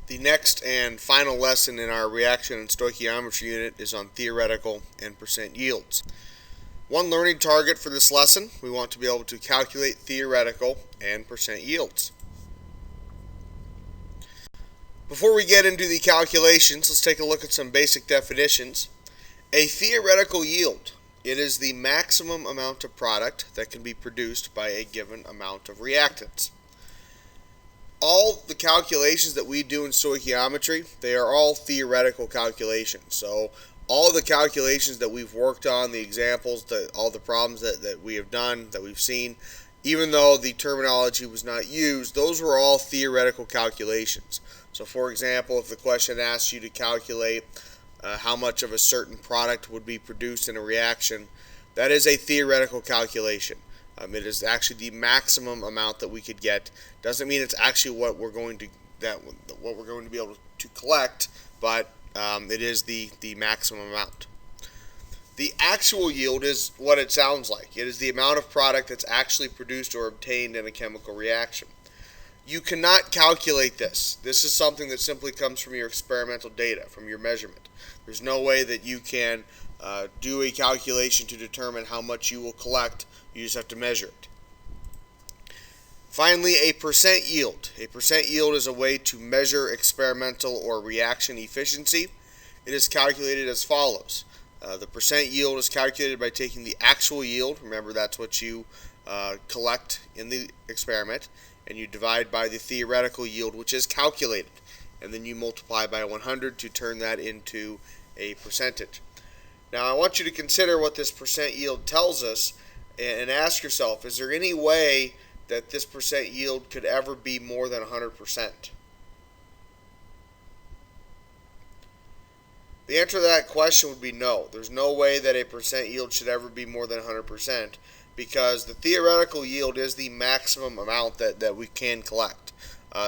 The next and final lesson in our reaction and stoichiometry unit is on theoretical and percent yields. One learning target for this lesson, we want to be able to calculate theoretical and percent yields. Before we get into the calculations, let's take a look at some basic definitions. A theoretical yield, it is the maximum amount of product that can be produced by a given amount of reactants. All the calculations that we do in stoichiometry, they are all theoretical calculations. So all the calculations that we've worked on, the examples, all the problems that we have done, that we've seen, even though the terminology was not used, those were all theoretical calculations. So for example, if the question asks you to calculate how much of a certain product would be produced in a reaction, that is a theoretical calculation. It is actually the maximum amount that we could get. Doesn't mean it's actually what we're going to be able to collect, but it is the maximum amount. The actual yield is what it sounds like. It is the amount of product that's actually produced or obtained in a chemical reaction. You cannot calculate this. This is something that simply comes from your experimental data, from your measurement. There's no way that you can do a calculation to determine how much you will collect. You just have to measure it. Finally, a percent yield. A percent yield is a way to measure experimental or reaction efficiency. It is calculated as follows. The percent yield is calculated by taking the actual yield. Remember, that's what you collect in the experiment, and you divide by the theoretical yield, which is calculated, and then you multiply by 100 to turn that into a percentage. Now, I want you to consider what this percent yield tells us and ask yourself, is there any way that this percent yield could ever be more than 100%? The answer to that question would be no. There's no way that a percent yield should ever be more than 100%, because the theoretical yield is the maximum amount that we can collect.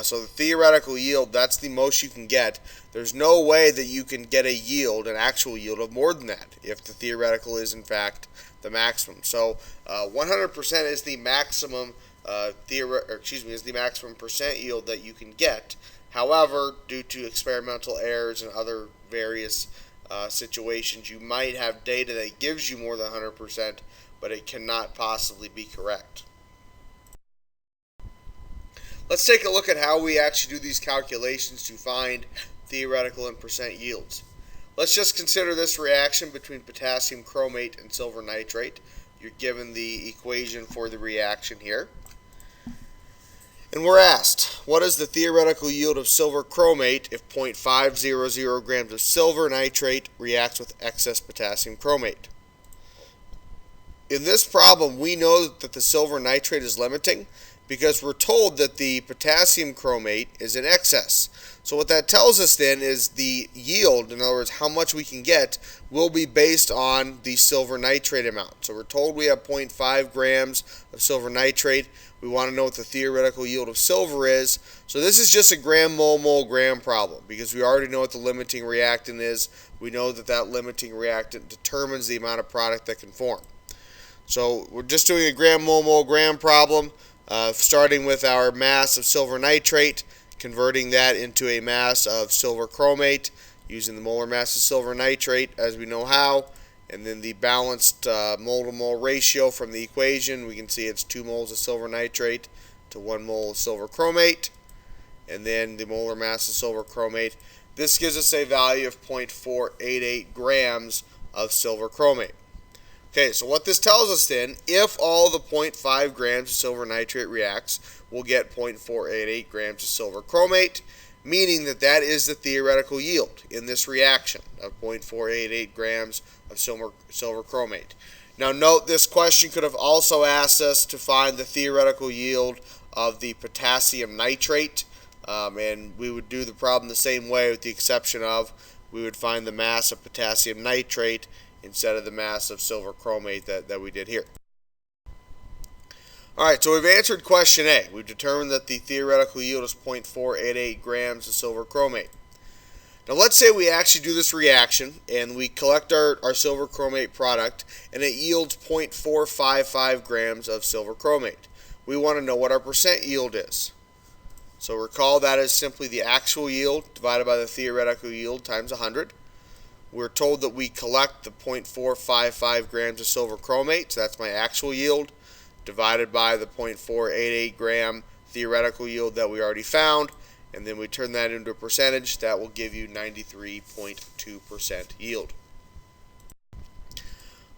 So the theoretical yield, that's the most you can get. There's no way that you can get a yield, an actual yield of more than that, if the theoretical is in fact the maximum. So 100% is the maximum is the maximum percent yield that you can get. However, due to experimental errors and other various situations, you might have data that gives you more than 100%, but it cannot possibly be correct. Let's take a look at how we actually do these calculations to find theoretical and percent yields. Let's just consider this reaction between potassium chromate and silver nitrate. You're given the equation for the reaction here. And we're asked, what is the theoretical yield of silver chromate if 0.500 grams of silver nitrate reacts with excess potassium chromate? In this problem, we know that the silver nitrate is limiting because we're told that the potassium chromate is in excess. So what that tells us then is the yield, in other words, how much we can get, will be based on the silver nitrate amount. So we're told we have 0.5 grams of silver nitrate. We want to know what the theoretical yield of silver is. So this is just a gram mole mole gram problem because we already know what the limiting reactant is. We know that that limiting reactant determines the amount of product that can form. So we're just doing a gram mole mole gram problem, starting with our mass of silver nitrate, converting that into a mass of silver chromate using the molar mass of silver nitrate as we know how, and then the balanced mole to mole ratio from the equation. We can see it's 2 moles of silver nitrate to 1 mole of silver chromate, and then the molar mass of silver chromate. This gives us a value of 0.488 grams of silver chromate. Okay, so what this tells us then, if all the 0.5 grams of silver nitrate reacts, we'll get 0.488 grams of silver chromate, meaning that that is the theoretical yield in this reaction of 0.488 grams of silver chromate. Now note, this question could have also asked us to find the theoretical yield of the potassium nitrate, and we would do the problem the same way, with the exception of we would find the mass of potassium nitrate instead of the mass of silver chromate that we did here. Alright, so we've answered question A. We've determined that the theoretical yield is 0.488 grams of silver chromate. Now let's say we actually do this reaction and we collect our silver chromate product and it yields 0.455 grams of silver chromate. We want to know what our percent yield is. So recall that is simply the actual yield divided by the theoretical yield times 100. We're told that we collect the 0.455 grams of silver chromate, so that's my actual yield, divided by the 0.488 gram theoretical yield that we already found, and then we turn that into a percentage. That will give you 93.2% yield.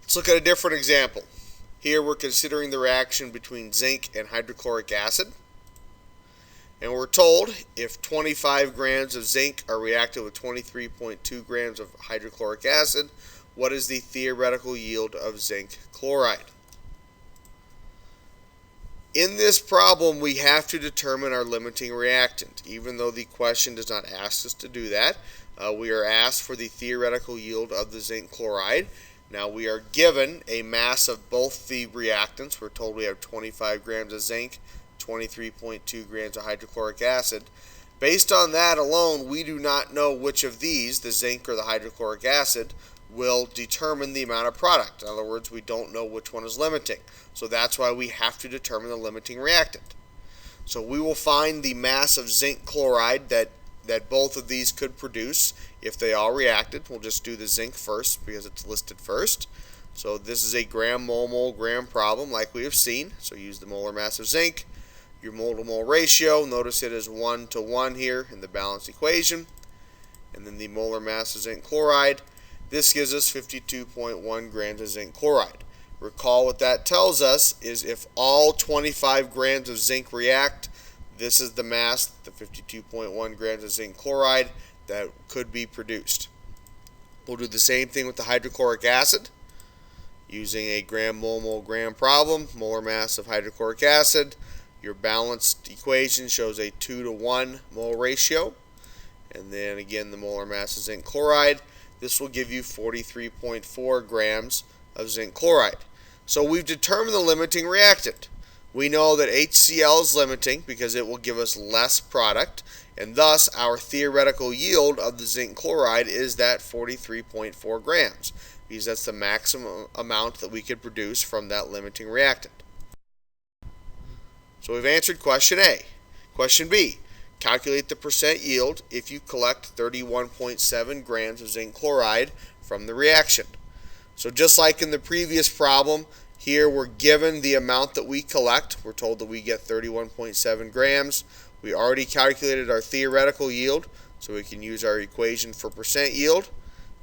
Let's look at a different example. Here we're considering the reaction between zinc and hydrochloric acid. And we're told if 25 grams of zinc are reacted with 23.2 grams of hydrochloric acid, what is the theoretical yield of zinc chloride? In this problem, we have to determine our limiting reactant. Even though the question does not ask us to do that, we are asked for the theoretical yield of the zinc chloride. Now we are given a mass of both the reactants. We're told we have 25 grams of zinc, 23.2 grams of hydrochloric acid. Based on that alone, we do not know which of these, the zinc or the hydrochloric acid, will determine the amount of product. In other words, we don't know which one is limiting. So that's why we have to determine the limiting reactant. So we will find the mass of zinc chloride that both of these could produce if they all reacted. We'll just do the zinc first because it's listed first. So this is a gram mole mole gram problem like we have seen. So use the molar mass of zinc. Your mole to mole ratio, notice it is 1 to 1 here in the balanced equation. And then the molar mass of zinc chloride. This gives us 52.1 grams of zinc chloride. Recall what that tells us is if all 25 grams of zinc react, this is the mass, the 52.1 grams of zinc chloride that could be produced. We'll do the same thing with the hydrochloric acid using a gram mole mole gram problem. Molar mass of hydrochloric acid. Your balanced equation shows a 2 to 1 mole ratio. And then again the molar mass of zinc chloride. This will give you 43.4 grams of zinc chloride. So we've determined the limiting reactant. We know that HCl is limiting because it will give us less product, and thus our theoretical yield of the zinc chloride is that 43.4 grams, because that's the maximum amount that we could produce from that limiting reactant. So we've answered question A. Question B. Calculate the percent yield if you collect 31.7 grams of zinc chloride from the reaction. So just like in the previous problem, here we're given the amount that we collect. We're told that we get 31.7 grams. We already calculated our theoretical yield, so we can use our equation for percent yield.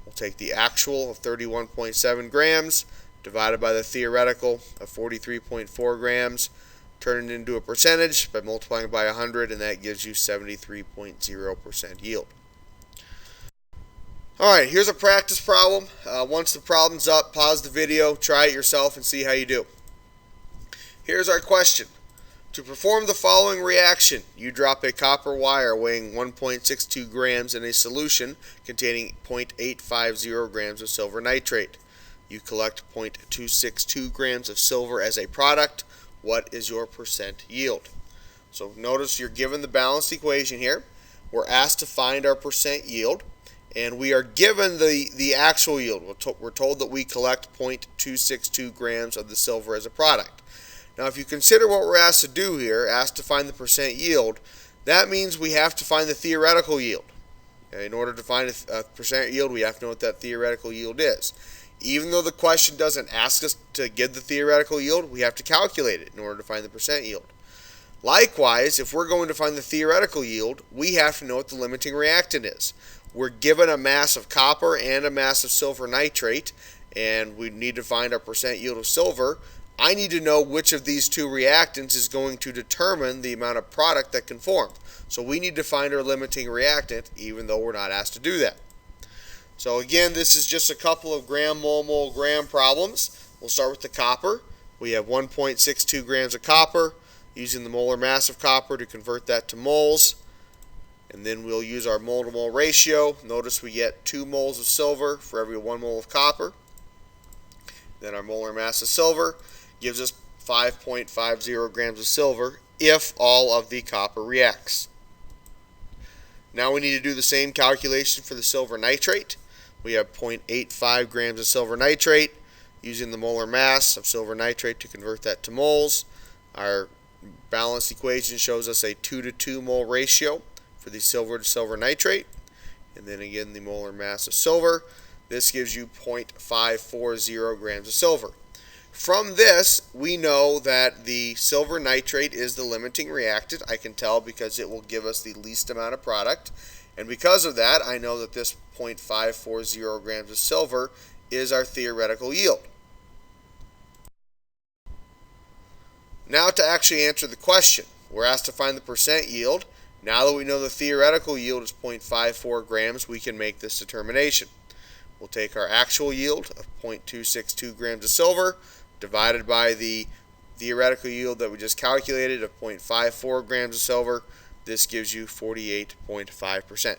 We'll take the actual of 31.7 grams divided by the theoretical of 43.4 grams, turn it into a percentage by multiplying by 100, and that gives you 73.0% yield. Alright, here's a practice problem. Once the problem's up, pause the video, try it yourself, and see how you do. Here's our question. To perform the following reaction, you drop a copper wire weighing 1.62 grams in a solution containing 0.850 grams of silver nitrate. You collect 0.262 grams of silver as a product. What is your percent yield? So notice you're given the balanced equation here. We're asked to find our percent yield, and we are given the actual yield. We're told that we collect 0.262 grams of the silver as a product. Now if you consider what we're asked to do here, asked to find the percent yield, that means we have to find the theoretical yield. In order to find a percent yield, we have to know what that theoretical yield is. Even though the question doesn't ask us to give the theoretical yield, we have to calculate it in order to find the percent yield. Likewise, if we're going to find the theoretical yield, we have to know what the limiting reactant is. We're given a mass of copper and a mass of silver nitrate, and we need to find our percent yield of silver. I need to know which of these two reactants is going to determine the amount of product that can form. So we need to find our limiting reactant, even though we're not asked to do that. So again, this is just a couple of gram mole mole gram problems. We'll start with the copper. We have 1.62 grams of copper, using the molar mass of copper to convert that to moles. And then we'll use our mole to mole ratio. Notice we get 2 moles of silver for every 1 mole of copper. Then our molar mass of silver gives us 5.50 grams of silver if all of the copper reacts. Now we need to do the same calculation for the silver nitrate. We have 0.85 grams of silver nitrate, using the molar mass of silver nitrate to convert that to moles. Our balanced equation shows us a 2:2 mole ratio for the silver to silver nitrate. And then again, the molar mass of silver. This gives you 0.540 grams of silver. From this, we know that the silver nitrate is the limiting reactant. I can tell because it will give us the least amount of product. And because of that, I know that this 0.540 grams of silver is our theoretical yield. Now to actually answer the question, we're asked to find the percent yield. Now that we know the theoretical yield is 0.54 grams, we can make this determination. We'll take our actual yield of 0.262 grams of silver divided by the theoretical yield that we just calculated of 0.54 grams of silver. This gives you 48.5%.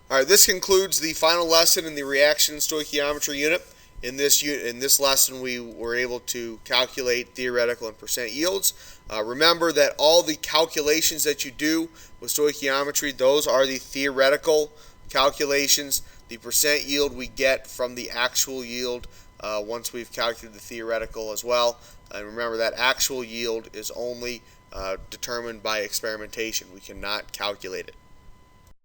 All right, this concludes the final lesson in the reaction stoichiometry unit. In this lesson, we were able to calculate theoretical and percent yields. Remember that all the calculations that you do with stoichiometry, those are the theoretical calculations. The percent yield we get from the actual yield once we've calculated the theoretical as well. And remember that actual yield is only determined by experimentation. We cannot calculate it.